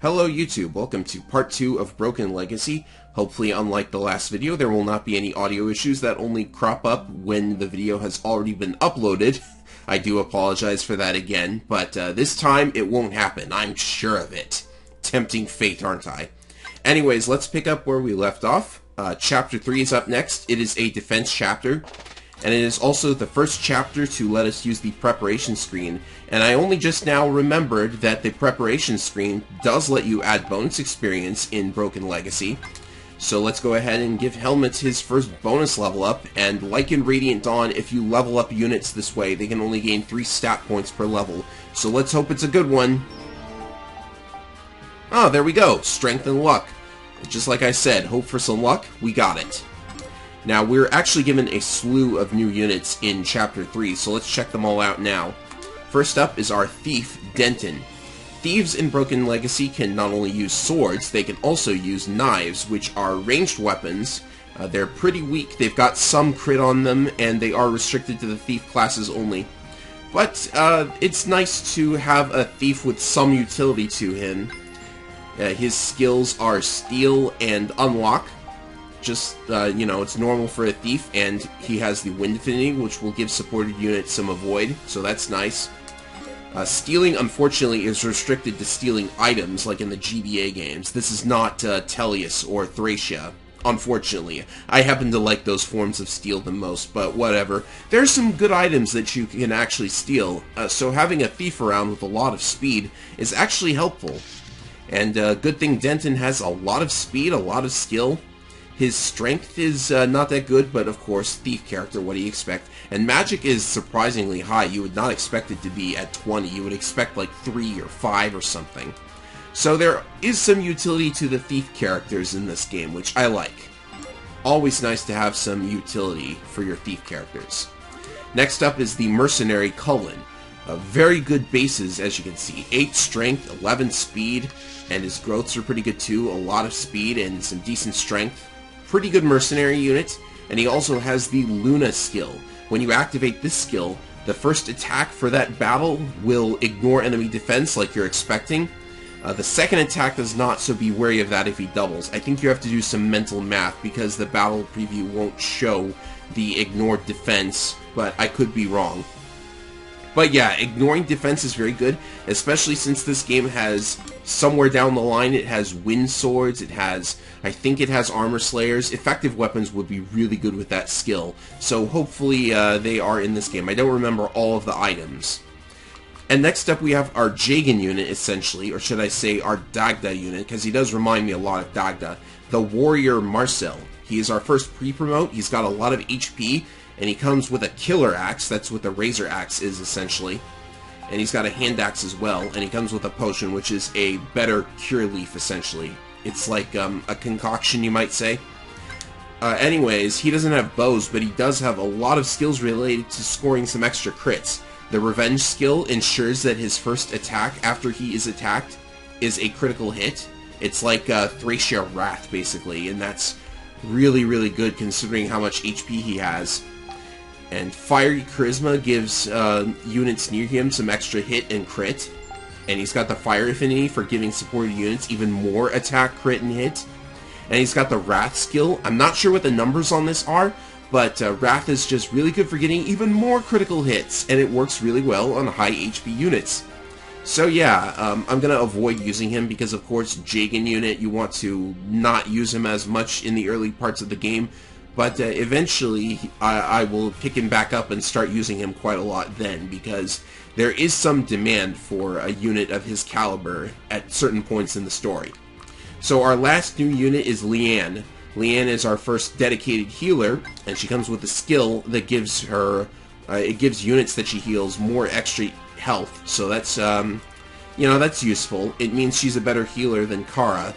Hello YouTube, welcome to part 2 of Broken Legacy. Hopefully, unlike the last video, there will not be any audio issues that only crop up when the video has already been uploaded. I do apologize for that again, but this time it won't happen, I'm sure of it. Tempting fate, aren't I? Anyways, let's pick up where we left off. Chapter 3 is up next. It is a defense chapter, and it is also the first chapter to let us use the preparation screen. And I only just now remembered that the preparation screen does let you add bonus experience in Broken Legacy. So let's go ahead and give Helmet his first bonus level up, and like in Radiant Dawn, if you level up units this way, they can only gain 3 stat points per level. So let's hope it's a good one. Oh, there we go. Strength and luck. Just like I said, hope for some luck. We got it. Now, we're actually given a slew of new units in Chapter 3, so let's check them all out now. First up is our Thief, Denton. Thieves in Broken Legacy can not only use swords, they can also use knives, which are ranged weapons. They're pretty weak, they've got some crit on them, and they are restricted to the Thief classes only. But it's nice to have a Thief with some utility to him. His skills are Steal and Unlock. Just, you know, it's normal for a Thief, and he has the Wind Affinity, which will give supported units some avoid, so that's nice. Stealing, unfortunately, is restricted to stealing items, like in the GBA games. This is not Tellius or Thracia, unfortunately. I happen to like those forms of steal the most, but whatever. There's some good items that you can actually steal, so having a Thief around with a lot of speed is actually helpful. And good thing Denton has a lot of speed, a lot of skill. His strength is not that good, but of course, Thief character, what do you expect? And magic is surprisingly high. You would not expect it to be at 20. You would expect like 3 or 5 or something. So there is some utility to the Thief characters in this game, which I like. Always nice to have some utility for your Thief characters. Next up is the Mercenary Cullen. Very good bases, as you can see. 8 strength, 11 speed, and his growths are pretty good too. A lot of speed and some decent strength. Pretty good mercenary unit, and he also has the Luna skill. When you activate this skill, the first attack for that battle will ignore enemy defense like you're expecting. The second attack does not, so be wary of that if he doubles. I think you have to do some mental math because the battle preview won't show the ignored defense, but I could be wrong. But yeah, ignoring defense is very good, especially since this game has, somewhere down the line, it has wind swords, it has, I think it has armor slayers. Effective weapons would be really good with that skill, so hopefully they are in this game. I don't remember all of the items. And next up we have our Jagan unit, essentially, or should I say our Dagda unit, because he does remind me a lot of Dagda. The Warrior Marcel. He is our first pre-promote, he's got a lot of HP, and he comes with a killer axe. That's what the razor axe is, essentially. And he's got a hand axe as well, and he comes with a potion, which is a better cure leaf, essentially. It's like a concoction, you might say. Anyways, he doesn't have bows, but he does have a lot of skills related to scoring some extra crits. The revenge skill ensures that his first attack after he is attacked is a critical hit. It's like Thracia Wrath, basically, and that's really, really good considering how much HP he has. And Fiery Charisma gives units near him some extra hit and crit. And he's got the Fire Affinity for giving supported units even more attack, crit, and hit. And he's got the Wrath skill. I'm not sure what the numbers on this are, but Wrath is just really good for getting even more critical hits. And it works really well on high HP units. So yeah, I'm going to avoid using him because, of course, Jagan unit, you want to not use him as much in the early parts of the game. But eventually, I will pick him back up and start using him quite a lot then, because there is some demand for a unit of his caliber at certain points in the story. So our last new unit is Leanne. Leanne is our first dedicated healer, and she comes with a skill that gives her, it gives units that she heals more extra health. So that's, you know, that's useful. It means she's a better healer than Kara.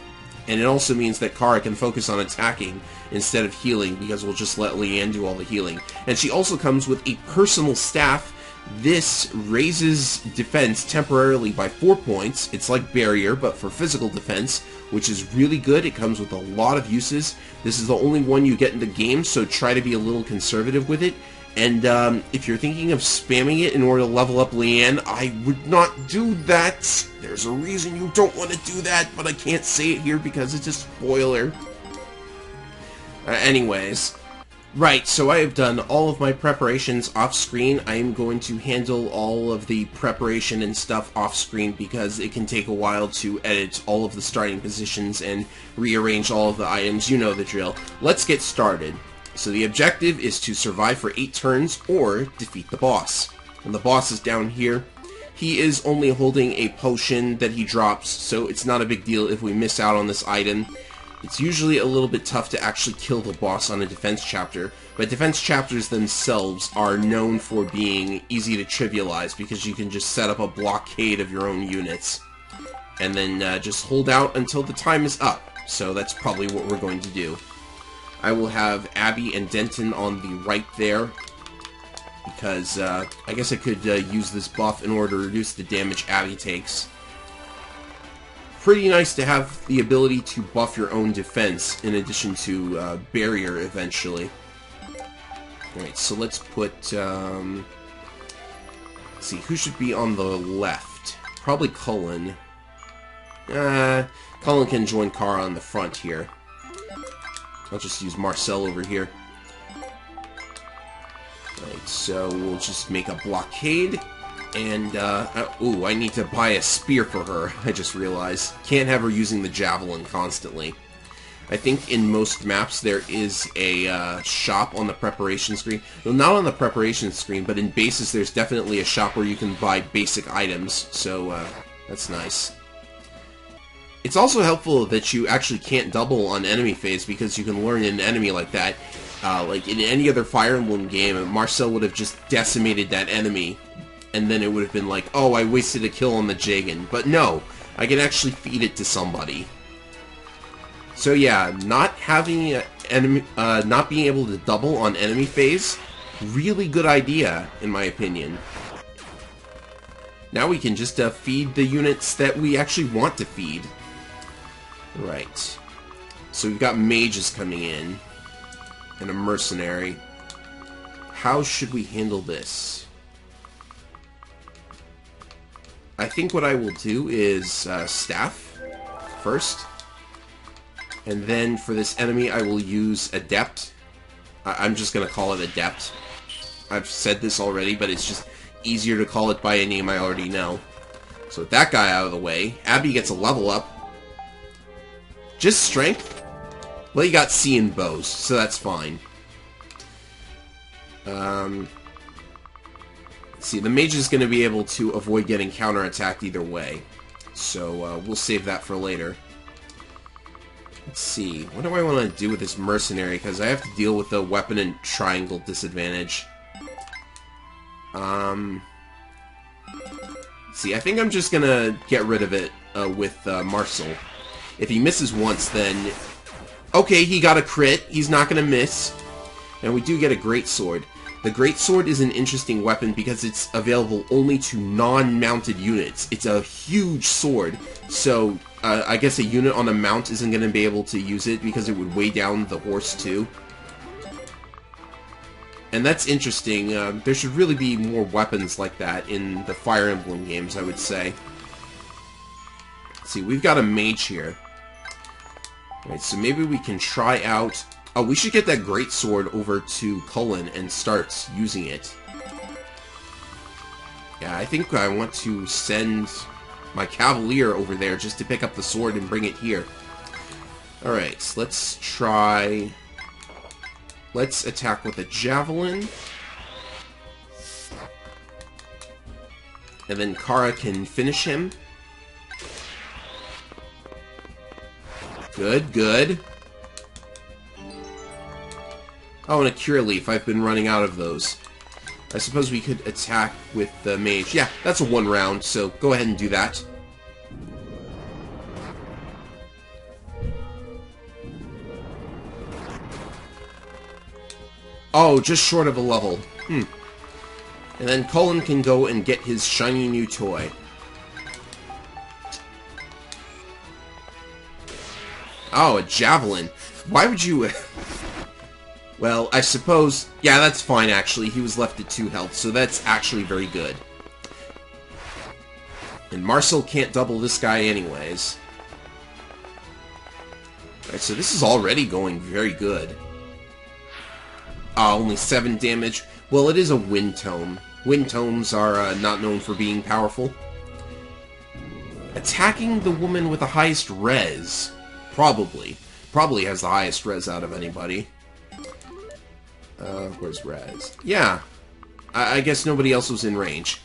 And it also means that Kara can focus on attacking instead of healing, because we'll just let Leanne do all the healing. And she also comes with a personal staff. This raises defense temporarily by 4 points. It's like Barrier, but for physical defense, which is really good. It comes with a lot of uses. This is the only one you get in the game, so try to be a little conservative with it. And if you're thinking of spamming it in order to level up Leanne, I would not do that. There's a reason you don't want to do that, but I can't say it here because it's a spoiler. Anyways, right, so I have done all of my preparations off-screen. I am going to handle all of the preparation and stuff off-screen because it can take a while to edit all of the starting positions and rearrange all of the items. You know the drill. Let's get started. So the objective is to survive for 8 turns or defeat the boss. And the boss is down here. He is only holding a potion that he drops, so it's not a big deal if we miss out on this item. It's usually a little bit tough to actually kill the boss on a defense chapter, but defense chapters themselves are known for being easy to trivialize because you can just set up a blockade of your own units and then just hold out until the time is up. So that's probably what we're going to do. I will have Abby and Denton on the right there, because I guess I could use this buff in order to reduce the damage Abby takes. Pretty nice to have the ability to buff your own defense in addition to barrier eventually. Alright, so let's put, let's see, who should be on the left? Probably Cullen. Cullen can join Kara on the front here. I'll just use Marcel over here. Alright, so we'll just make a blockade. And, ooh, I need to buy a spear for her, I just realized. Can't have her using the javelin constantly. I think in most maps there is a shop on the preparation screen. Well, not on the preparation screen, but in bases there's definitely a shop where you can buy basic items. So, that's nice. It's also helpful that you actually can't double on enemy phase, because you can learn an enemy like that. Like in any other Fire Emblem game, Marcel would have just decimated that enemy, and then it would have been like, oh, I wasted a kill on the Jagan. But no, I can actually feed it to somebody. So yeah, not having enemy, not being able to double on enemy phase, really good idea, in my opinion. Now we can just feed the units that we actually want to feed. Right. So we've got mages coming in, and a mercenary. How should we handle this? I think what I will do is staff first, and then for this enemy I will use adept. I'm just gonna call it adept. I've said this already, but it's just easier to call it by a name I already know. So with that guy out of the way, Abby gets a level up. Just strength? Well, you got C in bows, so that's fine. Let's see, the mage is going to be able to avoid getting counterattacked either way. So, we'll save that for later. Let's see, what do I want to do with this mercenary? Because I have to deal with the weapon and triangle disadvantage. Let's see, I think I'm just going to get rid of it with Marcel. If he misses once, then... okay, he got a crit. He's not going to miss. And we do get a greatsword. The greatsword is an interesting weapon because it's available only to non-mounted units. It's a huge sword. So, I guess a unit on a mount isn't going to be able to use it because it would weigh down the horse too. And that's interesting. There should really be more weapons like that in the Fire Emblem games, I would say. Let's see, we've got a mage here. Alright, so maybe we can try out... oh, we should get that greatsword over to Cullen and start using it. Yeah, I think I want to send my cavalier over there just to pick up the sword and bring it here. Alright, let's try... let's attack with a javelin. And then Kara can finish him. Good, good. Oh, and a cure leaf. I've been running out of those. I suppose we could attack with the mage. Yeah, that's a 1 round, so go ahead and do that. Oh, just short of a level. And then Cullen can go and get his shiny new toy. Oh, a javelin. Why would you... Well, I suppose... Yeah, that's fine, actually. He was left at 2 health, so that's actually very good. And Marcel can't double this guy anyways. Alright, so this is already going very good. Only 7 damage. Well, it is a wind tome. Wind tomes are not known for being powerful. Attacking the woman with the highest res. Probably. Probably has the highest res out of anybody. Where's res? Yeah. I guess nobody else was in range.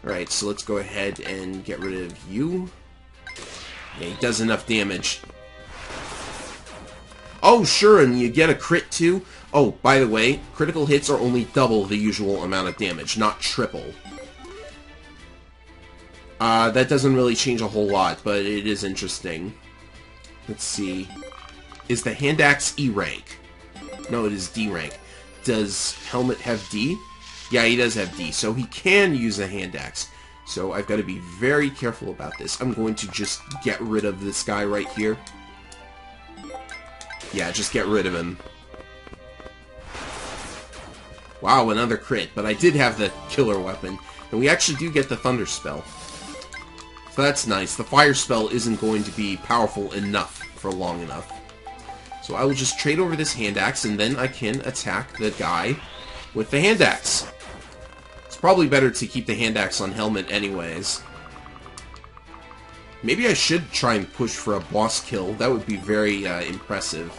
Alright, so let's go ahead and get rid of you. Yeah, he does enough damage. Oh, sure, and you get a crit too? Oh, by the way, critical hits are only double the usual amount of damage, not triple. That doesn't really change a whole lot, but it is interesting. Let's see. Is the hand axe E rank? No, it is D rank. Does Helmet have D? Yeah, he does have D, so he can use a hand axe. So I've got to be very careful about this. I'm going to just get rid of this guy right here. Yeah, just get rid of him. Wow, another crit, but I did have the killer weapon. And we actually do get the Thunder Spell. So that's nice. The Fire Spell isn't going to be powerful enough for long enough. So I will just trade over this hand axe, and then I can attack the guy with the hand axe. It's probably better to keep the hand axe on Helmet anyways. Maybe I should try and push for a boss kill. That would be very impressive.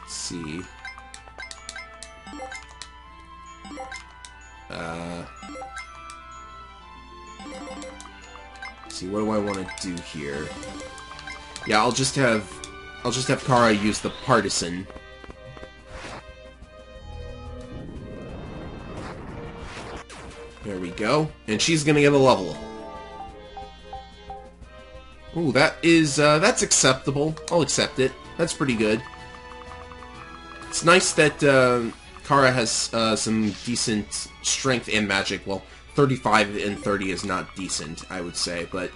Let's see. See, what do I want to do here? Yeah, I'll just have Kara use the Partisan. There we go. And she's gonna get a level. Ooh, that's acceptable. I'll accept it. That's pretty good. It's nice that Kara has some decent strength and magic. Well, 35 and 30 is not decent, I would say, but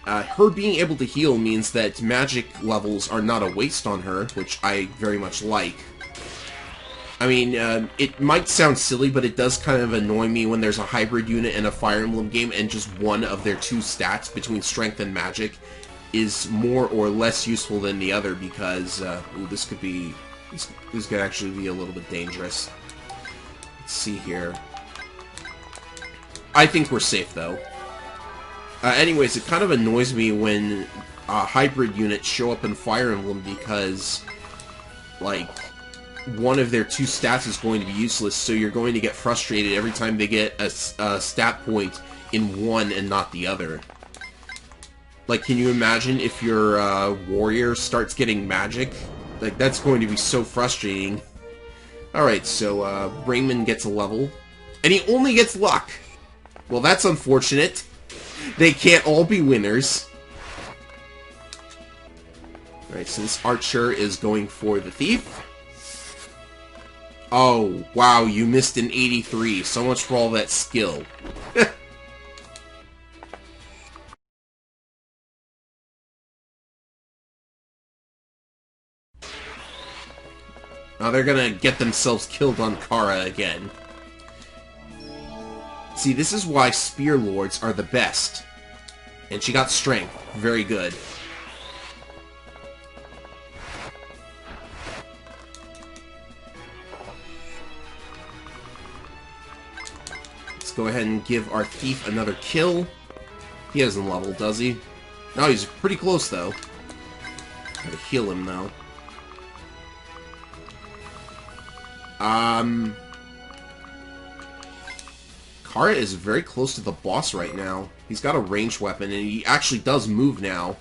her being able to heal means that magic levels are not a waste on her, which I very much like. I mean, it might sound silly, but it does kind of annoy me when there's a hybrid unit in a Fire Emblem game and just one of their 2 stats between strength and magic is more or less useful than the other, because ooh, this could actually be a little bit dangerous. Let's see here. I think we're safe, though. Anyways, it kind of annoys me when hybrid units show up in Fire Emblem because, like, one of their 2 stats is going to be useless, so you're going to get frustrated every time they get a stat point in one and not the other. Like, can you imagine if your warrior starts getting magic? Like, that's going to be so frustrating. Alright, so Raymond gets a level. And he only gets luck! Well, that's unfortunate. They can't all be winners. Alright, so this archer is going for the thief. Oh, wow, you missed an 83. So much for all that skill. Now they're gonna get themselves killed on Kara again. See, this is why Spear Lords are the best. And she got strength. Very good. Let's go ahead and give our thief another kill. He hasn't leveled, does he? No, he's pretty close, though. Gotta heal him, though. Kara is very close to the boss right now. He's got a ranged weapon, and he actually does move now.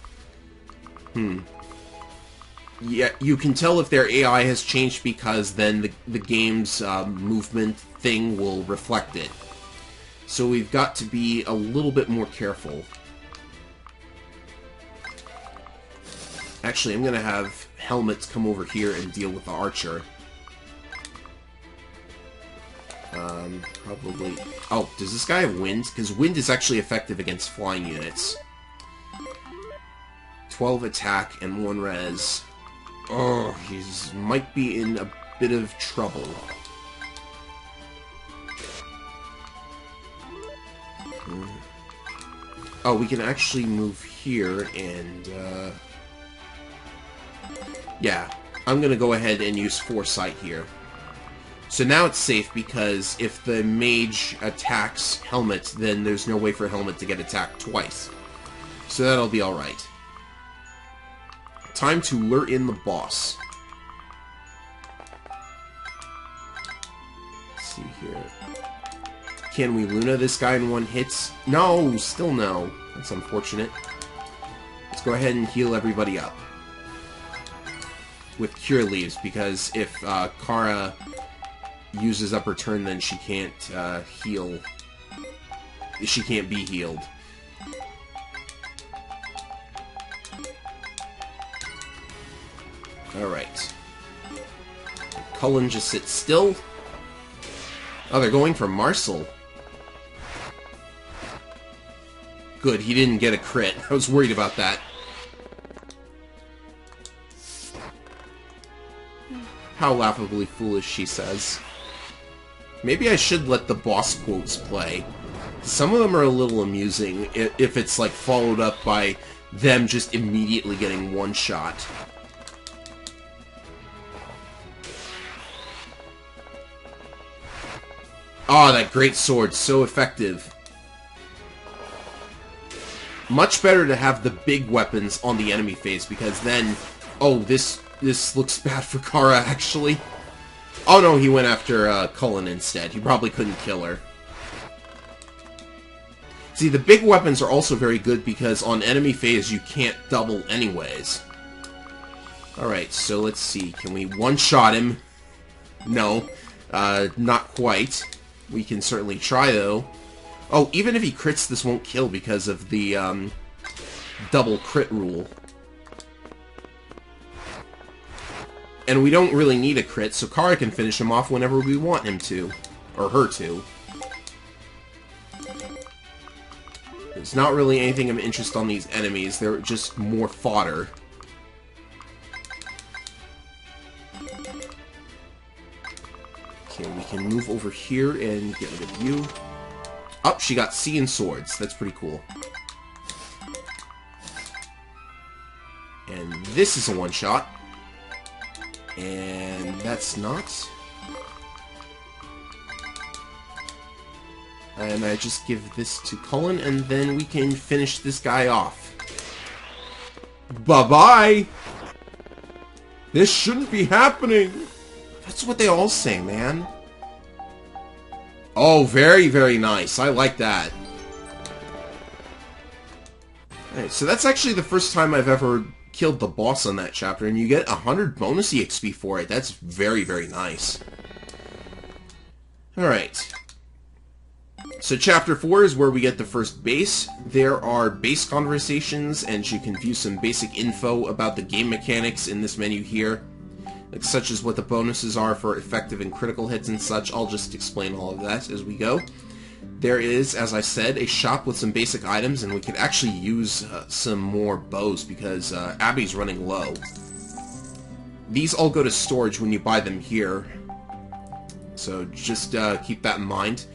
Yeah, you can tell if their AI has changed because then the game's movement thing will reflect it. So we've got to be a little bit more careful. Actually, I'm going to have Helmets come over here and deal with the archer. Probably... Oh, does this guy have wind? Because wind is actually effective against flying units. 12 attack and 1 res. Oh, he might be in a bit of trouble. Oh, we can actually move here and, yeah, I'm gonna go ahead and use Foresight here. So now it's safe because if the mage attacks Helmet, then there's no way for Helmet to get attacked twice. So that'll be alright. Time to lure in the boss. Let's see here. Can we Luna this guy in one hit? No, still no. That's unfortunate. Let's go ahead and heal everybody up. With Cure Leaves, because if Kara uses up her turn, then she can't heal. She can't be healed. Alright. Cullen just sits still. Oh, they're going for Marcel. Good, he didn't get a crit. I was worried about that. How laughably foolish, she says. Maybe I should let the boss quotes play. Some of them are a little amusing, if it's, like, followed up by them just immediately getting one shot. Oh, that great sword, so effective. Much better to have the big weapons on the enemy phase, because then... Oh, this looks bad for Kara, actually. Oh no, he went after Cullen instead. He probably couldn't kill her. See, the big weapons are also very good because on enemy phase you can't double anyways. Alright, so let's see. Can we one-shot him? No. Not quite. We can certainly try, though. Oh, even if he crits, this won't kill because of the double crit rule. And we don't really need a crit, so Kara can finish him off whenever we want him to. Or her to. There's not really anything of interest on these enemies, they're just more fodder. Okay, we can move over here and get rid of you. Oh, she got Seeing Swords. That's pretty cool. And this is a one-shot. And that's not. And I just give this to Cullen, and then we can finish this guy off. Bye-bye! This shouldn't be happening! That's what they all say, man. Oh, very, very nice. I like that. Alright, so that's actually the first time I've ever killed the boss on that chapter, and you get 100 bonus EXP for it. That's very, very nice. Alright. So chapter 4 is where we get the first base. There are base conversations, and you can view some basic info about the game mechanics in this menu here. Like, such as what the bonuses are for effective and critical hits and such. I'll just explain all of that as we go. There is, as I said, a shop with some basic items, and we could actually use some more bows because Abby's running low. These all go to storage when you buy them here, so just keep that in mind.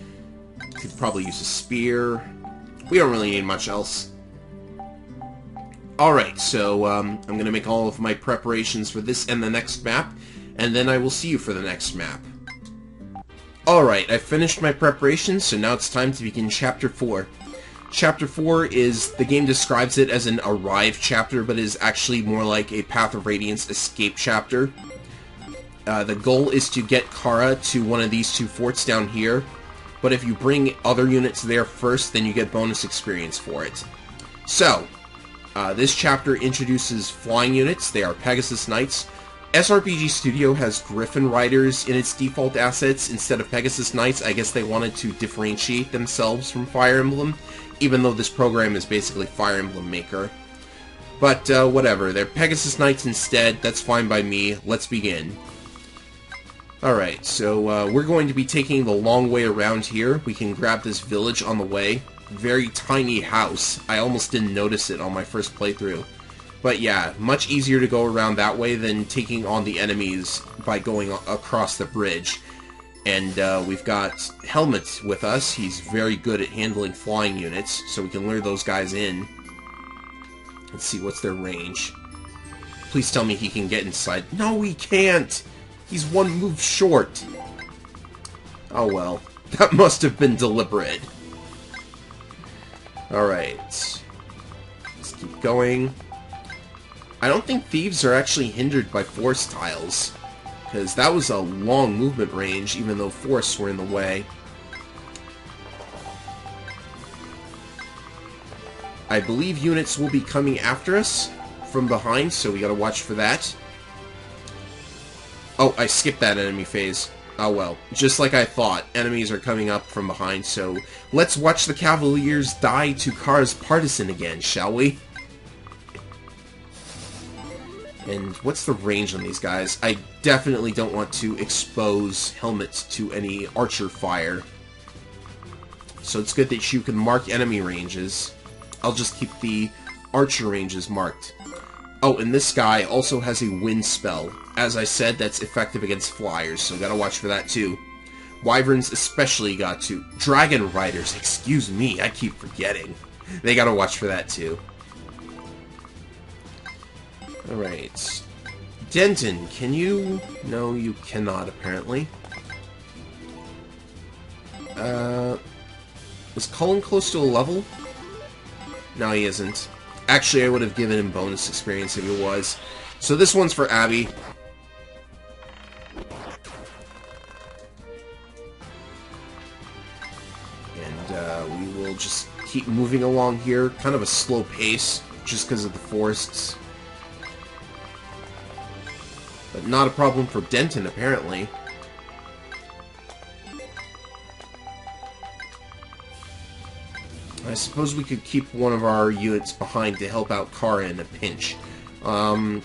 Could probably use a spear. We don't really need much else. Alright, so I'm going to make all of my preparations for this and the next map, and then I will see you for the next map. Alright, I've finished my preparations, so now it's time to begin Chapter 4. Chapter 4 is, the game describes it as an Arrive chapter, but is actually more like a Path of Radiance escape chapter. The goal is to get Kara to one of these two forts down here, but if you bring other units there first, then you get bonus experience for it. So, this chapter introduces flying units. They are Pegasus Knights. SRPG Studio has Griffin Riders in its default assets instead of Pegasus Knights. I guess they wanted to differentiate themselves from Fire Emblem, even though this program is basically Fire Emblem Maker. But, whatever. They're Pegasus Knights instead. That's fine by me. Let's begin. Alright, so we're going to be taking the long way around here. We can grab this village on the way. Very tiny house. I almost didn't notice it on my first playthrough. But yeah, much easier to go around that way than taking on the enemies by going across the bridge. And we've got Helmet with us. He's very good at handling flying units, so we can lure those guys in. Let's see, what's their range? Please tell me he can get inside. No, he can't! He's one move short. Oh well. That must have been deliberate. Alright. Let's keep going. I don't think thieves are actually hindered by force tiles, because that was a long movement range, even though forests were in the way. I believe units will be coming after us from behind, so we gotta watch for that. Oh, I skipped that enemy phase. Oh well, just like I thought, enemies are coming up from behind, so let's watch the Cavaliers die to Kara's partisan again, shall we? And what's the range on these guys? I definitely don't want to expose helmets to any archer fire. So it's good that you can mark enemy ranges. I'll just keep the archer ranges marked. Oh, and this guy also has a wind spell. As I said, that's effective against flyers, so gotta watch for that too. Wyverns especially got to. Dragon Riders, excuse me, I keep forgetting. They gotta watch for that too. Alright. Denton, can you... No, you cannot, apparently. Is Cullen close to a level? No, he isn't. Actually, I would have given him bonus experience if he was. So this one's for Abby. And we will just keep moving along here. Kind of a slow pace, just because of the forests. But not a problem for Denton, apparently. I suppose we could keep one of our units behind to help out Kara in a pinch. I'll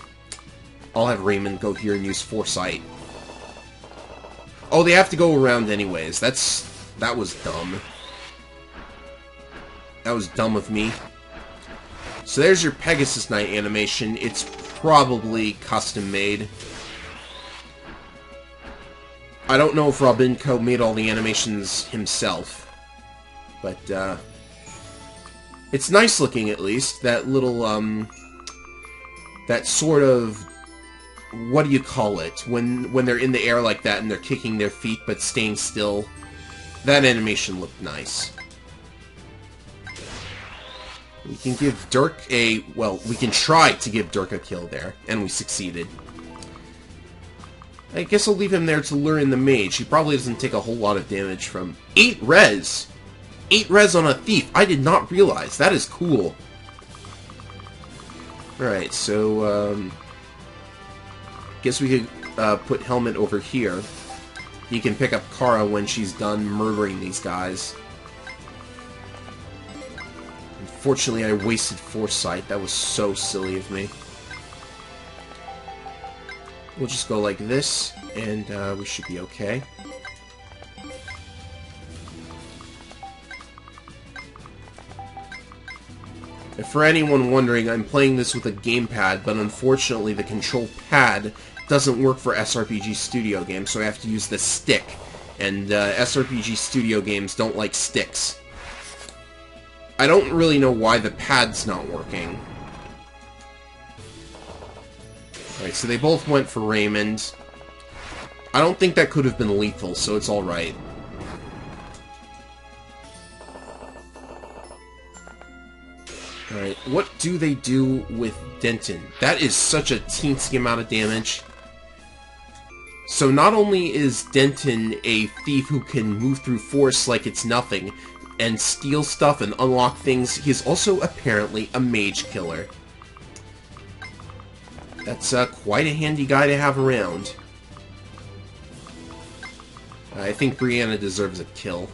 have Raymond go here and use Foresight. Oh, they have to go around anyways. That was dumb. That was dumb of me. So there's your Pegasus Knight animation. It's probably custom made. I don't know if Robinco made all the animations himself. But, it's nice looking, at least. That little, that sort of... What do you call it? When they're in the air like that and they're kicking their feet but staying still. That animation looked nice. We can give Dirk a... Well, we can try to give Dirk a kill there. And we succeeded. I guess I'll leave him there to lure in the mage. He probably doesn't take a whole lot of damage from... 8 res! 8 res on a thief! I did not realize. That is cool. Alright, so, guess we could put Helmet over here. He can pick up Kara when she's done murdering these guys. Unfortunately, I wasted Foresight. That was so silly of me. We'll just go like this, and we should be okay. And for anyone wondering, I'm playing this with a gamepad, but unfortunately the control pad doesn't work for SRPG Studio games, so I have to use the stick. And SRPG Studio games don't like sticks. I don't really know why the pad's not working. Alright, so they both went for Raymond. I don't think that could have been lethal, so it's alright. Alright, what do they do with Denton? That is such a teensy amount of damage. So not only is Denton a thief who can move through force like it's nothing, and steal stuff and unlock things, he's also apparently a mage killer. That's quite a handy guy to have around. I think Brianna deserves a kill.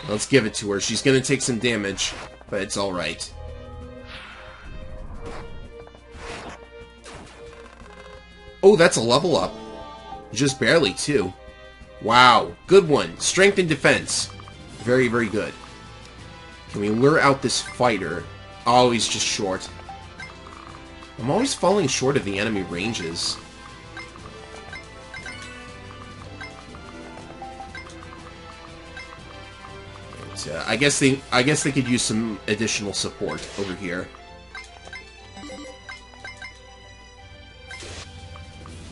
Let's give it to her. She's gonna take some damage, but it's alright. Oh, that's a level up. Just barely, too. Wow. Good one. Strength and defense. Very, very good. Can we lure out this fighter? Oh, he's just short. I'm always falling short of the enemy ranges. But, I guess they could use some additional support over here.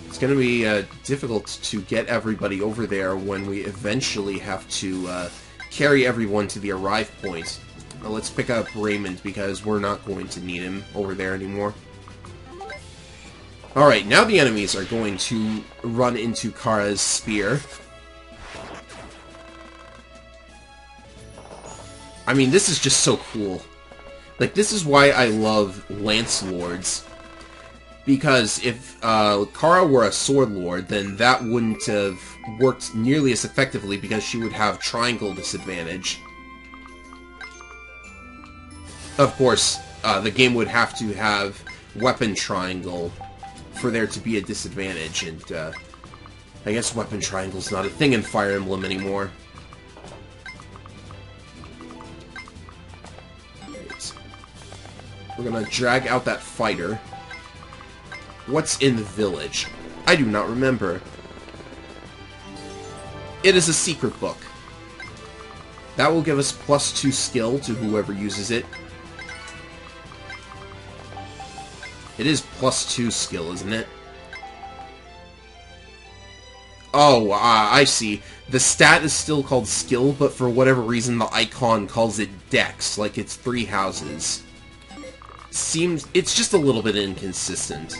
It's going to be difficult to get everybody over there when we eventually have to carry everyone to the arrive point. Let's pick up Raymond, because we're not going to need him over there anymore. Alright, now the enemies are going to run into Kara's spear. I mean, this is just so cool. Like, this is why I love Lance Lords. Because if Kara were a Sword Lord, then that wouldn't have worked nearly as effectively, because she would have triangle disadvantage. Of course, the game would have to have weapon triangle for there to be a disadvantage, and I guess weapon triangle's not a thing in Fire Emblem anymore. Right. We're gonna drag out that fighter. What's in the village? I do not remember. It is a secret book. That will give us +2 skill to whoever uses it. It is +2 skill, isn't it? Oh, I see. The stat is still called skill, but for whatever reason the icon calls it dex, like it's 3 houses. It's just a little bit inconsistent.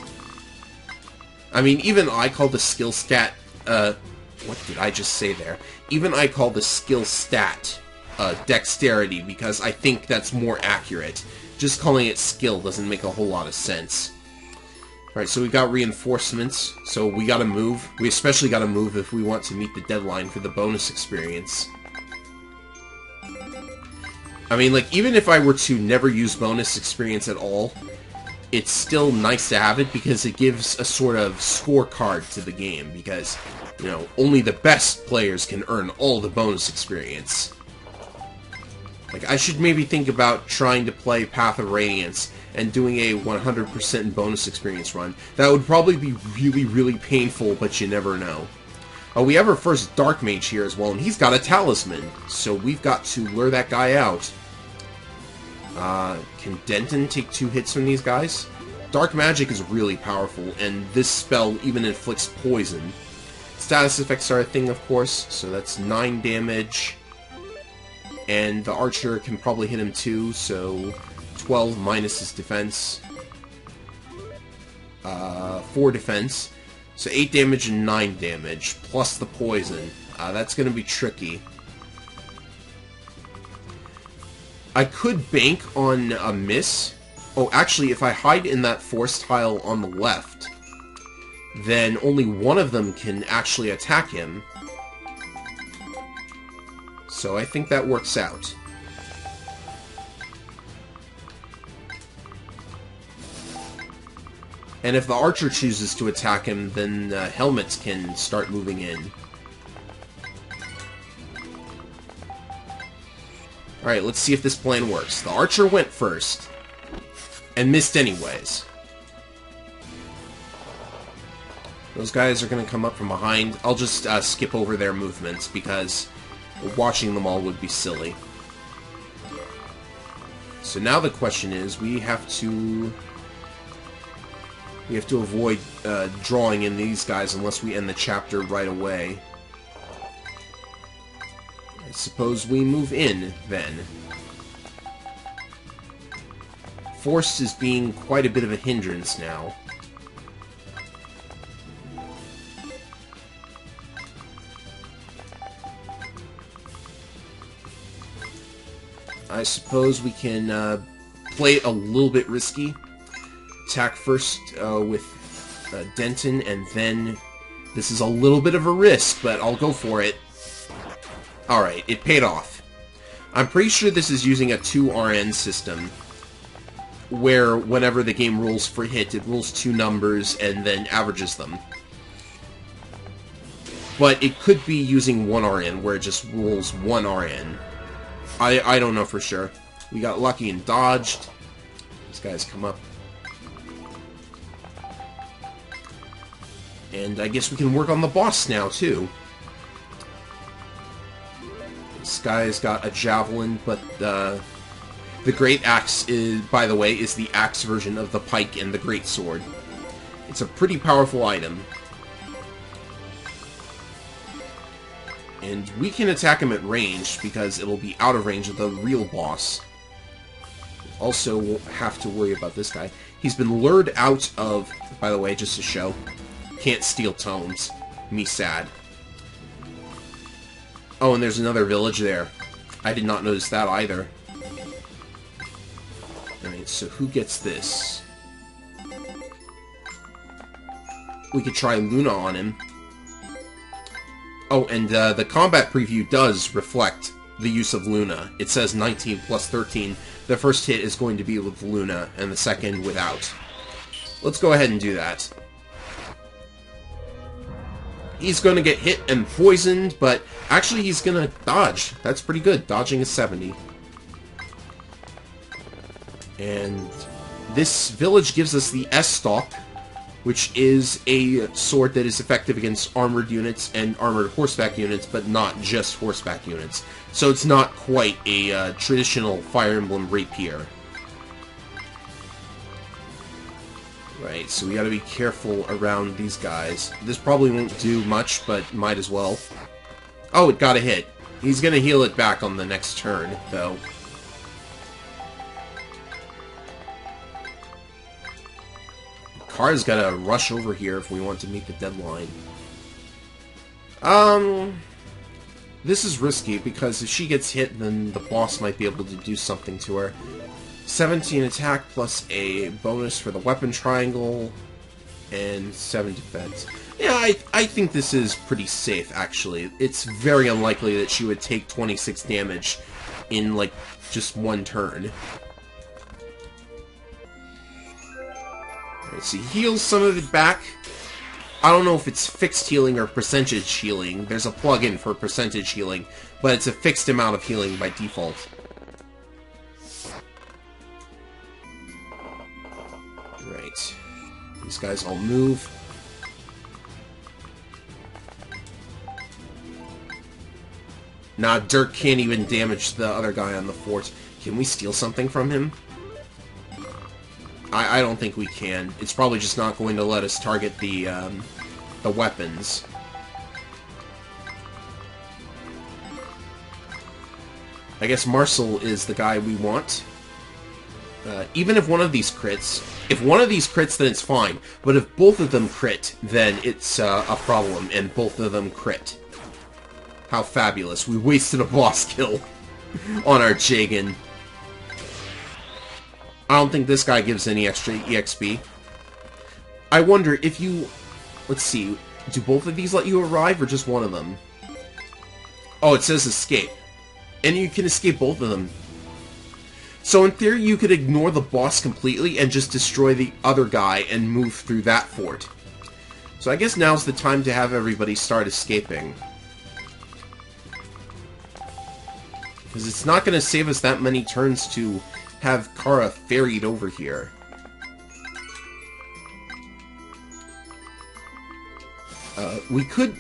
I mean, even I call the skill stat, what did I just say there? Even I call the skill stat, dexterity, because I think that's more accurate. Just calling it skill doesn't make a whole lot of sense. Alright, so we got reinforcements, so we gotta move. We especially gotta move if we want to meet the deadline for the bonus experience. I mean, like, even if I were to never use bonus experience at all, it's still nice to have it, because it gives a sort of scorecard to the game, because, you know, only the best players can earn all the bonus experience. Like, I should maybe think about trying to play Path of Radiance and doing a 100% bonus experience run. That would probably be really, really painful, but you never know. Oh, we have our first Dark Mage here as well, and he's got a talisman, so we've got to lure that guy out. Can Denton take 2 hits from these guys? Dark Magic is really powerful, and this spell even inflicts poison. Status effects are a thing, of course, so that's 9 damage. And the archer can probably hit him too, so 12 minus his defense. 4 defense. So 8 damage and 9 damage, plus the poison. That's going to be tricky. I could bank on a miss. Oh, actually, if I hide in that force tile on the left, then only one of them can actually attack him. So I think that works out. And if the archer chooses to attack him, then helmets can start moving in. Alright, let's see if this plan works. The archer went first, and missed anyways. Those guys are going to come up from behind. I'll just skip over their movements, because watching them all would be silly. So now the question is, we have to avoid drawing in these guys unless we end the chapter right away. I suppose we move in, then. Force is being quite a bit of a hindrance now. I suppose we can play it a little bit risky. Attack first with Denton, and then this is a little bit of a risk, but I'll go for it. Alright, it paid off. I'm pretty sure this is using a 2 RN system, where whenever the game rolls for hit, it rolls 2 numbers and then averages them. But it could be using 1 RN, where it just rolls 1 RN. I don't know for sure. We got lucky and dodged. These guys come up. And I guess we can work on the boss now, too. This guy's got a javelin, but the Great Axe, is, by the way, is the axe version of the pike and the Great Sword. It's a pretty powerful item. And we can attack him at range, because it'll be out of range of the real boss. Also, won't have to worry about this guy. He's been lured out of, by the way, just to show, can't steal tomes. Me sad. Oh, and there's another village there. I did not notice that either. Alright, so who gets this? We could try Luna on him. Oh, and the combat preview does reflect the use of Luna. It says 19 plus 13. The first hit is going to be with Luna, and the second without. Let's go ahead and do that. He's going to get hit and poisoned, but actually he's going to dodge. That's pretty good. Dodging is 70. And this village gives us the S-Stalk, which is a sword that is effective against armored units and armored horseback units, but not just horseback units. So it's not quite a traditional Fire Emblem rapier. Right, so we gotta be careful around these guys. This probably won't do much, but might as well. Oh, it got a hit. He's gonna heal it back on the next turn, though. Kara's gotta rush over here if we want to meet the deadline. This is risky, because if she gets hit, then the boss might be able to do something to her. 17 attack plus a bonus for the weapon triangle, and 7 defense. Yeah, I think this is pretty safe, actually. It's very unlikely that she would take 26 damage in, like, just one turn. Alright, so he heals some of it back. I don't know if it's fixed healing or percentage healing. There's a plugin for percentage healing, but it's a fixed amount of healing by default. Right. These guys all move. Nah, Dirk can't even damage the other guy on the fort. Can we steal something from him? I don't think we can. It's probably just not going to let us target the weapons. I guess Marcel is the guy we want. Even if one of these crits... If one of these crits, then it's fine. But if both of them crit, then it's a problem, and both of them crit. How fabulous. We wasted a boss kill on our Jagan. I don't think this guy gives any extra EXP. I wonder if you... Let's see. Do both of these let you arrive, or just one of them? Oh, it says escape. And you can escape both of them. So in theory, you could ignore the boss completely and just destroy the other guy and move through that fort. So I guess now's the time to have everybody start escaping. Because it's not going to save us that many turns to have Kara ferried over here. We could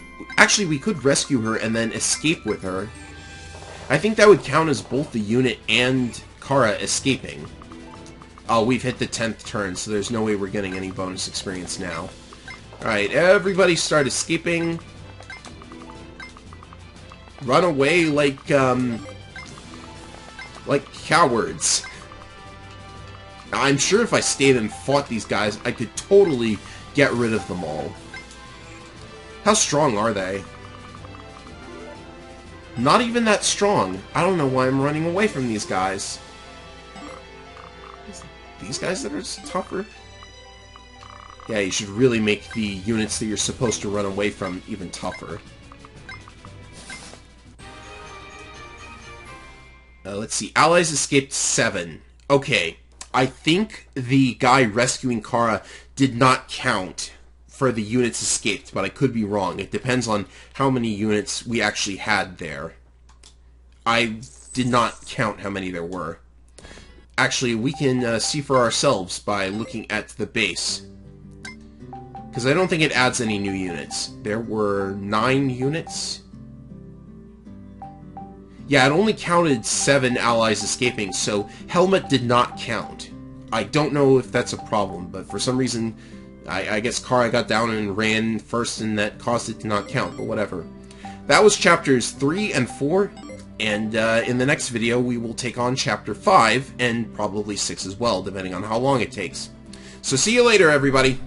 rescue her and then escape with her. I think that would count as both the unit and Kara escaping. Oh, we've hit the 10th turn, so there's no way we're getting any bonus experience now. Alright, everybody start escaping. Run away like cowards. I'm sure if I stayed and fought these guys, I could totally get rid of them all. How strong are they? Not even that strong. I don't know why I'm running away from these guys. These guys that are tougher? Yeah, you should really make the units that you're supposed to run away from even tougher. Let's see. Allies escaped 7. Okay. I think the guy rescuing Kara did not count for the units escaped, but I could be wrong. It depends on how many units we actually had there. I did not count how many there were. Actually, we can see for ourselves by looking at the base. Because I don't think it adds any new units. There were 9 units. Yeah, it only counted 7 allies escaping, so Helmet did not count. I don't know if that's a problem, but for some reason, I guess Kara got down and ran first, and that caused it to not count, but whatever. That was chapters 3 and 4, and in the next video we will take on chapter 5, and probably 6 as well, depending on how long it takes. So see you later, everybody!